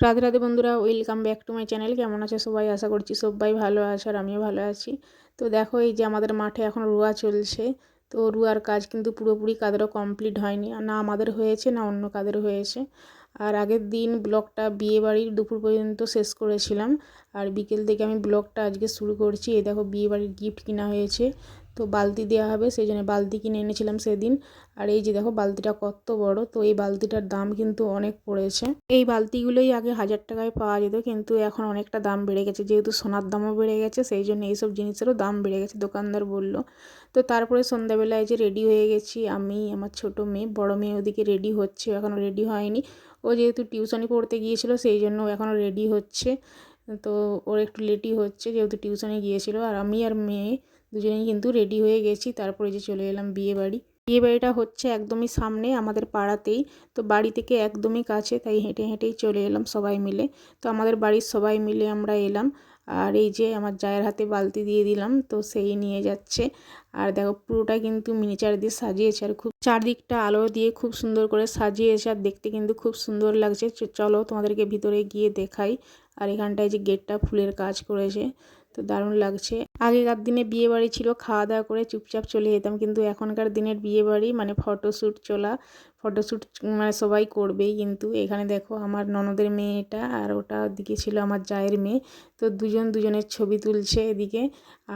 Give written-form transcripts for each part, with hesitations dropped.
রাধে রাধে বন্ধুরা, welcome back to my channel. কেমন আছে সবাই? আশা করছি সবাই ভালো আছে আর আমিও ভালো আছি। তো দেখো, এই যে আমাদের মাঠে এখন রোয়া চলছে। তো রোয়ার কাজ কিন্তু পুরোপুরি কাদেরও কমপ্লিট হয়নি, না আমাদের হয়েছে না অন্য কাদের হয়েছে। আর আগের দিন ব্লগটা বিয়েবাড়ির দুপুর পর্যন্ত শেষ করেছিলাম, আর বিকেল থেকে আমি ব্লগটা আজকে শুরু করছি। এই দেখো, বিয়েবাড়ির গিফট কিনা হয়েছে, তো বালতি দেওয়া হবে সেই জন্য বালতি কিনে এনেছিলাম সেদিন। আর এই যে দেখো, বালতিটা কত বড়! তো এই বালতিটার দাম কিন্তু অনেক পড়েছে। এই বালতিগুলোই আগে 1000 টাকায় পাওয়া যেত, কিন্তু এখন অনেকটা দাম বেড়ে গেছে, যেহেতু সোনার দামও বেড়ে গেছে সেই জন্য এইসব জিনিসেরও দাম বেড়ে গেছে, দোকানদার বলল। তো তারপরে সন্ধ্যাবেলায় যে রেডি হয়ে গেছি আমি, আমার ছোট মেয়ে, বড় মেয়ে ওদিকে রেডি হচ্ছে, এখনও রেডি হয়নি। ও যেহেতু টিউশনি পড়তে গিয়েছিল সেই জন্য এখনও রেডি হচ্ছে। তো ওর একটু লেটই হচ্ছে যেহেতু টিউশনে গিয়েছিল। আর আমি আর মেয়ে দুজনেই কিন্তু রেডি হয়ে গেছি। তারপরে যে চলে এলাম বিয়ে বাড়ি। বিয়ে বাড়িটা হচ্ছে একদমই সামনে আমাদের পাড়াতেই, তো বাড়ি থেকে একদমই কাছে, তাই হেঁটে হেঁটেই চলে এলাম সবাই মিলে। তো আমাদের বাড়ির সবাই মিলে আমরা এলাম। আর এই যে আমার জায়ের হাতে বালতি দিয়ে দিলাম, তো সেই নিয়ে যাচ্ছে। আর দেখো, পুরোটা কিন্তু মিনিচার দিয়ে সাজিয়েছে, আর খুব চারদিকটা আলো দিয়ে খুব সুন্দর করে সাজিয়েছে, আর দেখতে কিন্তু খুব সুন্দর লাগছে। চলো তোমাদেরকে ভিতরে গিয়ে দেখাই। আর এখানটায় যে গেটটা ফুলের কাজ করেছে, তো দারুণ লাগছে। আগেকার দিনে বিয়ে বাড়ি ছিল খাওয়া দাওয়া করে চুপচাপ চলে যেতাম, কিন্তু এখনকার দিনের বিয়ে বাড়ি মানে ফটোশ্যুট ফটোশ্যুট মানে সবাই করবেই। কিন্তু এখানে দেখো, আমার ননদের মেয়েটা আর ওটা দিকে ছিল আমার জায়ের মেয়ে, তো দুজন দুজনের ছবি তুলছে এদিকে।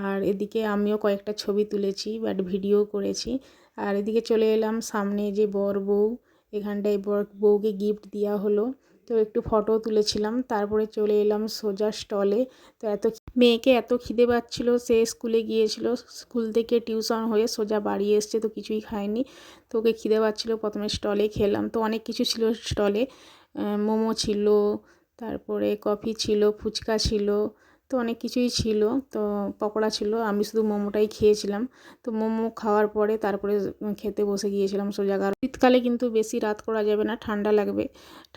আর এদিকে আমিও কয়েকটা ছবি তুলেছি, বাট ভিডিও করেছি। আর এদিকে চলে এলাম সামনে, যে বর বউ, এখানটায় বর বউকে গিফট দেওয়া হলো, তো একটু ফটো তুলেছিলাম। তারপরে চলে এলাম সোজা স্টলে। তো মেয়েকে এত খিদে পাচ্ছিল, সে স্কুলে গিয়েছিল, স্কুল থেকে টিউশন হয়ে সোজা বাড়ি এসছে, তো কিছুই খায়নি। তো ওকে খিদে পাচ্ছিল, প্রথমে স্টলে খেলাম, তো অনেক কিছু ছিল স্টলে। মোমো ছিল, তারপরে কফি ছিল, ফুচকা ছিল, তো অনেক কিছুই ছিল। তো পকোড়া ছিল, আমি শুধু মোমোটাই খেয়েছিলাম। তো মোমো খাওয়ার পরে তারপরে খেতে বসে গিয়েছিলাম সোজা। কারণ শীতকালে কিন্তু বেশি রাত করা যাবে না, ঠান্ডা লাগবে।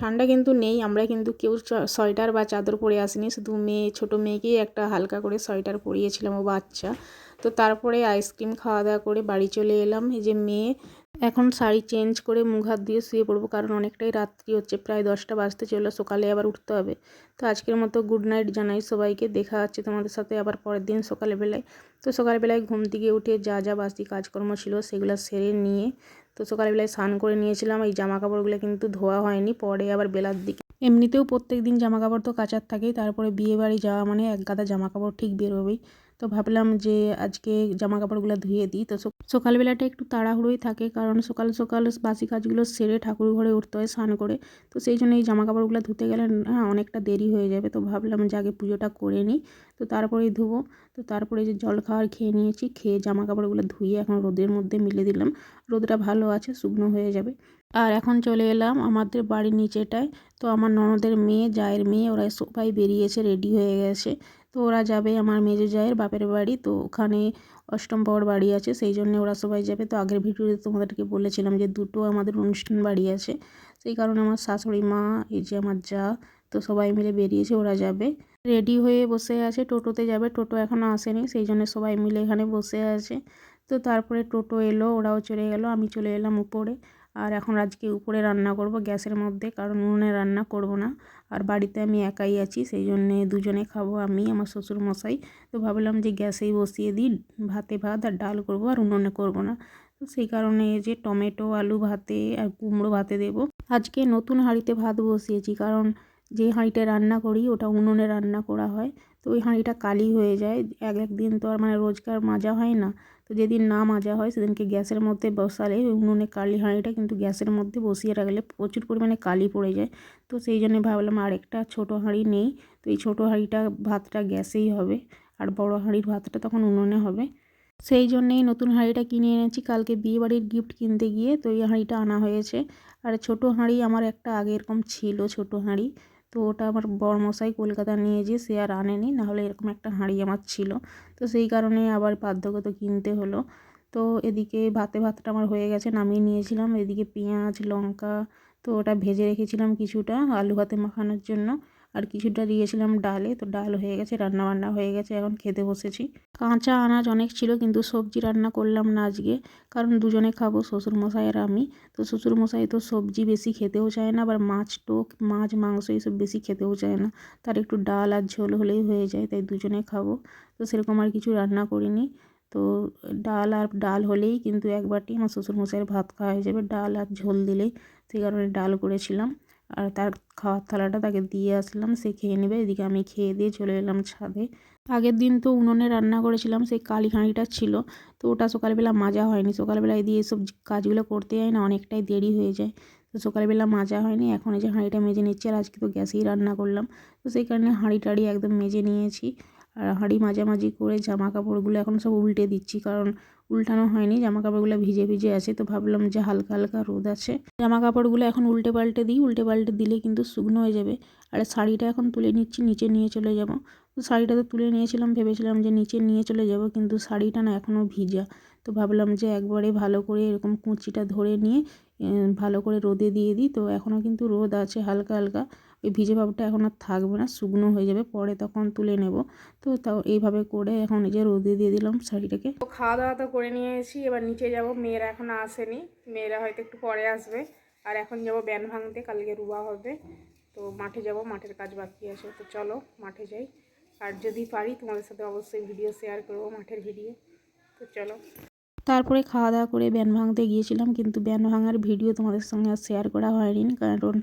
ঠান্ডা কিন্তু নেই, আমরা কিন্তু কেউ সোয়েটার বা চাদর পরে আসিনি, শুধু মেয়ে, ছোটো মেয়েকেই একটা হালকা করে সোয়েটার পরিয়েছিলাম, ও বাচ্চা। তো তারপরে আইসক্রিম খাওয়া দাওয়া করে বাড়ি চলে এলাম। এই যে মেয়ে এখন শাড়ি চেঞ্জ করে মুখ হাত দিয়ে শুয়ে পড়বো, কারণ অনেকটাই রাত্রি হচ্ছে, প্রায় 10টা বাজতে চললো, সকালে আবার উঠতে হবে। তো আজকের মতো গুড নাইট জানাই সবাইকে, দেখা হচ্ছে তোমাদের সাথে আবার পরের দিন সকালবেলায়। তো সকালবেলায় ঘুম থেকে উঠে যা যা বাসি কাজকর্ম ছিল সেগুলো সেরে নিয়ে, তো সকালবেলায় স্নান করে নিয়েছিলাম। এই জামা কাপড়গুলো কিন্তু ধোয়া হয়নি, পরে আবার বেলার দিকে। এমনিতেও প্রত্যেক দিন জামা কাপড় তো কাচার থাকেই, তারপরে বিয়ে বাড়ি যাওয়া মানে এক গাদা জামা কাপড় ঠিক বেরোবেই। তো ভাবলাম যে আজকে জামা কাপড়গুলো ধুয়ে দিই। তো সকালবেলাটা একটু তাড়াহুড়োই থাকে, কারণ সকাল সকাল বাসি কাজগুলো সেরে ঠাকুর ঘরে উঠতে হয় স্নান করে। তো সেই জন্য এই জামা কাপড়গুলো ধুতে গেলে অনেকটা দেরি হয়ে যাবে, তো ভাবলাম যে আগে পুজোটা করে নিই, তো তারপরেই ধুবো। তো তারপরে যে জল খাওয়ার খেয়ে নিয়েছি, খেয়ে জামা কাপড়গুলো ধুয়ে এখন রোদের মধ্যে মিলে দিলাম। রোদটা ভালো আছে, শুকনো হয়ে যাবে। আর এখন চলে এলাম আমাদের বাড়ির নিচেটায়। তো আমার ননদের মেয়ে, জায়ের মেয়ে, ওরা সবাই বেরিয়েছে, রেডি হয়ে গেছে। তো ওরা যাবে আমার মেজো জায়ের বাপের বাড়ি, তো ওখানে অষ্টম পাওয়ার বাড়ি আছে, সেই জন্য ওরা সবাই যাবে। তো আগের ভিডিওতে তোমাদেরকে বলেছিলাম যে দুটো আমাদের অনুষ্ঠান বাড়ি আছে, সেই কারণে আমার শাশুড়ি মা, এই যে আমার যা, তো সবাই মিলে বেরিয়েছে, ওরা যাবে। রেডি হয়ে বসে আছে, টোটোতে যাবে, টোটো এখনও আসেনি, সেই জন্য সবাই মিলে এখানে বসে আছে। তো তারপরে টোটো এলো, ওরাও চলে গেল, আমি চলে এলাম উপরে। আর এখন আজকে উপরে রান্না করব গ্যাসের মধ্যে, কারণ উনুনে রান্না করব না। আর বাড়িতে আমি একাই আছি, সেই জন্যে দুজনে খাবো, আমি আমার শ্বশুর মশাই। তো ভাবলাম যে গ্যাসেই বসিয়ে দিই, ভাতে ভাত আর ডাল করব, আর উনুনে করব না। তো সেই কারণে যে টমেটো আলু ভাতে আর কুমড়ো ভাতে দেব। আজকে নতুন হাঁড়িতে ভাত বসিয়েছি, কারণ যে হাঁড়িটা রান্না করি ওটা উনুনে রান্না করা হয়, তো ওই হাঁড়িটা কালি হয়ে যায়। এক একদিন তো আর মানে রোজকার মাজা হয় না, তো যেদিন না মাজা হয় সেদিনকে গ্যাসের মধ্যে বসালে ওই উনুনে কালি হাঁড়িটা কিন্তু গ্যাসের মধ্যে বসিয়ে রাখলে প্রচুর পরিমাণে কালি পড়ে যায়। তো সেই জন্য ভাবলাম আরেকটা ছোটো হাঁড়ি নেই, তো এই ছোটো হাঁড়িটা ভাতটা গ্যাসেই হবে, আর বড় হাঁড়ির ভাতটা তখন উনুনে হবে। সেই জন্যেই নতুন হাঁড়িটা কিনে এনেছি কালকে বিয়েবাড়ির গিফট কিনতে গিয়ে, তো এই হাঁড়িটা আনা হয়েছে। আর ছোটো হাঁড়ি আমার একটা আগে এরকম ছিল ছোটো হাঁড়ি, তো ওটা আমার বড়মশাই কলকাতা নিয়ে যেয়ে সে আর আনেনি, নাহলে এরকম একটা হাঁড়ি আমার ছিল। তো সেই কারণে আবার বাধ্যগত কিনতে হলো। তো এদিকে ভাতটা আমার হয়ে গেছে, নামিয়ে নিয়েছিলাম। এদিকে পেঁয়াজ লঙ্কা তো ওটা ভেজে রেখেছিলাম কিছুটা আলু ভাতে মাখানোর জন্য। আর কিছুটা দিয়েছিলাম ডালে। তো ডাল হয়ে গেছে, রান্নাবান্না হয়ে গেছে, এখন খেতে বসেছি। কাঁচা আনাজ অনেক ছিল কিন্তু সবজি রান্না করলাম না আজকে, কারণ দুজনে খাবো, শ্বশুরমশাই আর আমি। তো শ্বশুরমশাই তো সবজি বেশি খেতেও চায় না, আবার মাছ মাংস এইসব বেশি খেতেও চায় না। তার একটু ডাল আর ঝোল হলেই হয়ে যায়, তাই দুজনে খাবো। তো সেরকম আর কিছু রান্না করিনি। তো ডাল হলেই কিন্তু এক বাটি আমার শ্বশুরমশাইয়ের ভাত খাওয়া হয়ে যাবে, ডাল আর ঝোল দিলেই। সেই কারণে ডাল করেছিলাম, আর তার খাওয়ার থালাটা তাকে দিয়ে আসলাম, সে খেয়ে নেবে। এদিকে আমি খেয়ে দিয়ে চলে এলাম ছাদে। আগের দিন তো উনুনে রান্না করেছিলাম, সেই কালি হাঁড়িটা ছিল, তো ওটা সকালবেলা মাজা হয়নি। সকালবেলায় দিয়ে এসব কাজগুলো করতে যাই না, অনেকটাই দেরি হয়ে যায়, তো সকালবেলা মাজা হয়নি। এখন এই যে হাঁড়িটা মেজে নিচ্ছি, আর আজকে তো গ্যাসেই রান্না করলাম, তো সেই কারণে হাঁড়ি টাড়ি একদম মেজে নিয়েছি। আর হাঁড়ি মাঝামাঝি করে জামা কাপড়গুলো এখন সব উল্টে দিচ্ছি, কারণ উল্টানো হয়নি, জামা কাপড়গুলো ভিজে ভিজে আছে। তো ভাবলাম যে হালকা হালকা রোদ আছে, জামা কাপড়গুলো এখন উল্টে পাল্টে দিই, উল্টে পাল্টে দিলে কিন্তু শুকনো হয়ে যাবে। আর শাড়িটা এখন তুলে নিচ্ছি, নিচে নিয়ে চলে যাব। তো শাড়িটা তো তুলে নিয়েছিলাম, ভেবেছিলাম যে নিচে নিয়ে চলে যাব, কিন্তু শাড়িটা না এখনও ভিজা। তো ভাবলাম যে একবারে ভালো করে এরকম কুঁচিটা ধরে নিয়ে ভালো করে রোদে দিয়ে দিই। তো এখনও কিন্তু রোদ আছে হালকা হালকা, ওই ভিজে ভাবটা এখন আর থাকবে না, শুকনো হয়ে যাবে, পরে তখন তুলে নেব। তো তাও এইভাবে করে এখন এই যে রোদে দিয়ে দিলাম শাড়িটাকে। তো খাওয়া দাওয়া তো করে নিয়েছি, এবার নিচে যাব। মেয়েরা এখনও আসেনি, মেয়েরা হয়তো একটু পরে আসবে। আর এখন যাব ব্যান ভাঙতে, কালকে রুয়া হবে। তো মাঠে যাব, মাঠের কাজ বাকি আছে। তো চলো মাঠে যাই, আর যদি পারি তোমাদের সাথে অবশ্যই ভিডিও শেয়ার করবো, মাঠের ভিডিও। তো চলো। তারপরে খাওয়া দাওয়া করে ব্যান ভাঙতে গিয়েছিলাম, কিন্তু ব্যান ভাঙার ভিডিও তোমাদের সঙ্গে আর শেয়ার করা হয়নি, কারণ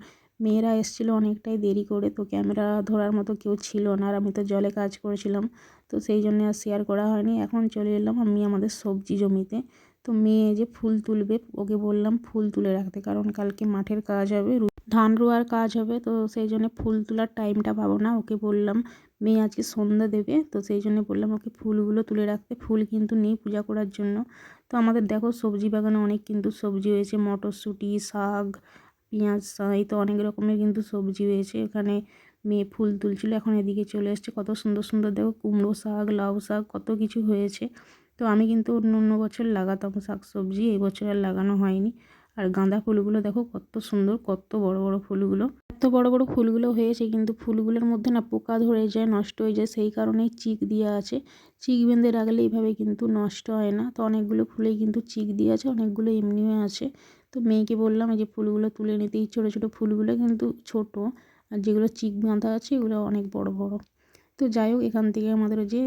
মেয়েরা এসেছিলো অনেকটাই দেরি করে, তো ক্যামেরা ধরার মতো কেউ ছিল না, আর আমি তো জলে কাজ করেছিলাম, তো সেই জন্য আর শেয়ার করা হয়নি। এখন চলে এলাম আমি আমাদের সবজি জমিতে। তো মেয়ে যে ফুল তুলবে, ওকে বললাম ফুল তুলে রাখতে, কারণ কালকে মাঠের কাজ হবে, ধান রোয়ার কাজ হবে। তো সেই জন্য ফুল তোলার টাইমটা পাবো না, ওকে বললাম মেয়ে আজকে সন্ধ্যা দেবে, তো সেই জন্য বললাম ওকে ফুলগুলো তুলে রাখতে। ফুল কিন্তু নেই পূজা করার জন্য। তো আমাদের দেখো সবজি বাগানে অনেক কিন্তু সবজি হয়েছে, মটরশুঁটি, শাক, পেঁয়াজ, এই তো অনেক রকমের কিন্তু সবজি হয়েছে। এখানে মেয়ে ফুল তুলছিল, এখন এদিকে চলে এসছে। কত সুন্দর সুন্দর দেখো, কুমড়ো শাক, লাউ শাক, কত কিছু হয়েছে। তো আমি কিন্তু অন্য অন্য বছর লাগাতাম শাক সবজি, এই বছর আর লাগানো হয়নি। আর গাঁদা ফুলগুলো দেখো কত সুন্দর, কত বড় বড় ফুলগুলো, এত বড় বড় ফুলগুলো হয়েছে, কিন্তু ফুলগুলোর মধ্যে না পোকা ধরে যায়, নষ্ট হয়ে যায়, সেই কারণেই চিক দেওয়া আছে। চিক বেঁধে রাখলে এইভাবে কিন্তু নষ্ট হয় না। তো অনেকগুলো ফুলেই কিন্তু চিক দিয়ে আছে, অনেকগুলো এমনিও আছে। তো মেয়েকে বললাম এই যে ফুলগুলো তুলে নিতে। এই ছোটো ছোটো ফুলগুলো কিন্তু ছোট, আর যেগুলো চিক বাঁধা আছে এগুলো অনেক বড় বড়। তো যাই হোক, এখান থেকে আমাদের যে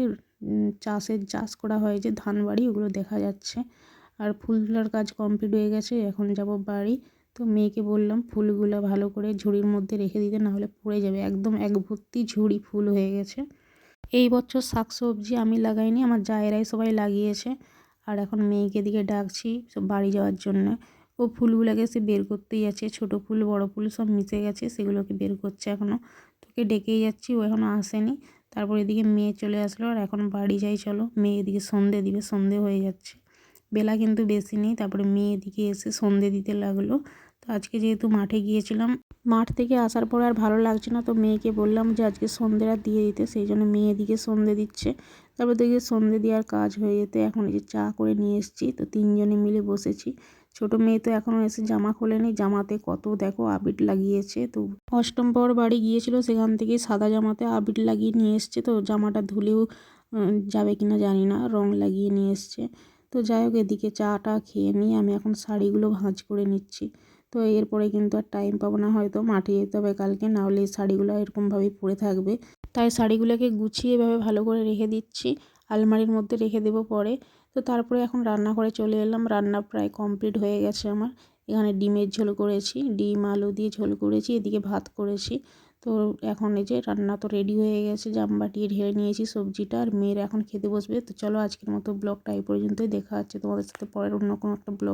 চাষ করা হয়, যে ধান বাড়ি, ওগুলো দেখা যাচ্ছে। আর ফুল তোলার কাজ কমপ্লিট হয়ে গেছে, এখন যাব বাড়ি। তো মেয়েকে বললাম ফুলগুলো ভালো করে ঝুড়ির মধ্যে রেখে দিতে, নাহলে পড়ে যাবে। একদম এক ভর্তি ঝুড়ি ফুল হয়ে গেছে। এই বছর শাকসবজি আমি লাগাইনি, আমার জায়েরাই সবাই লাগিয়েছে। আর এখন মেয়েকে দিকে ডাকছি সব বাড়ি যাওয়ার জন্য। ও ফুলগুলোকে সে বের করতেই আছে, ছোট ফুল বড় ফুল সব মিশে গেছে, সেগুলোকে বের করছে এখনও। তোকে ডেকেই যাচ্ছি, ও এখনও আসেনি। তারপর এদিকে মেয়ে চলে আসলো, আর এখন বাড়ি যাই চলো। মেয়ে এদিকে সন্ধে দিবে, সন্ধে হয়ে যাচ্ছে, বেলা কিন্তু বেশি নেই। তারপরে মেয়ে এদিকে এসে সন্ধে দিতে লাগলো। তো আজকে যেহেতু মাঠে গিয়েছিলাম, মাঠ থেকে আসার পর আর ভালো লাগছে না, তো মেয়েকে বললাম যে আজকে সন্ধেটা দিয়ে দিতে, সেই জন্য মেয়ে এদিকে সন্ধে দিচ্ছে। তারপর দেখি সন্ধে দেওয়ার কাজ হয়ে যেতে এখন এই যে চা করে নিয়ে এসেছি, তো তিনজনে মিলে বসেছি। ছোটো মেয়ে তো এখনও এসে জামা খোলেনি, জামাতে কত দেখো আবির লাগিয়েছে। তো অষ্টম পাওয়ার বাড়ি গিয়েছিল, সেখান থেকে সাদা জামাতে আবির লাগিয়ে নিয়ে এসছে। তো জামাটা ধুলেও যাবে কিনা জানি না, রং লাগিয়ে নিয়ে এসছে। তো যাই হোক, এদিকে চাটা খেয়ে নিয়ে আমি এখন শাড়িগুলো ভাঁজ করে নিচ্ছি। তো এরপরে কিন্তু আর টাইম পাবো না, হয়তো মাঠে যেতে হবে কালকে, নাহলে এই শাড়িগুলো এরকমভাবেই পরে থাকবে। তাই শাড়িগুলোকে গুছিয়ে এভাবে ভালো করে রেখে দিচ্ছি, আলমারির মধ্যে রেখে দেবো পরে। তো তারপরে এখন রান্নাঘরে চলে এলাম, রান্না প্রায় কমপ্লিট হয়ে গেছে আমার। এখানে ডিমের ঝোল করেছি, ডিম আলু দিয়ে ঝোল করেছি, এদিকে ভাত করেছি। তো এখন এই যে রান্না তো রেডি হয়ে গেছে, জাম বাটিয়ে ঢেলে নিয়েছি সবজিটা, আর মেয়েরা এখন খেতে বসবে। তো চলো আজকের মতো ব্লগটা এই পর্যন্তই, দেখা হচ্ছে তোমাদের সাথে পরের অন্য কোনো একটা ব্লগ।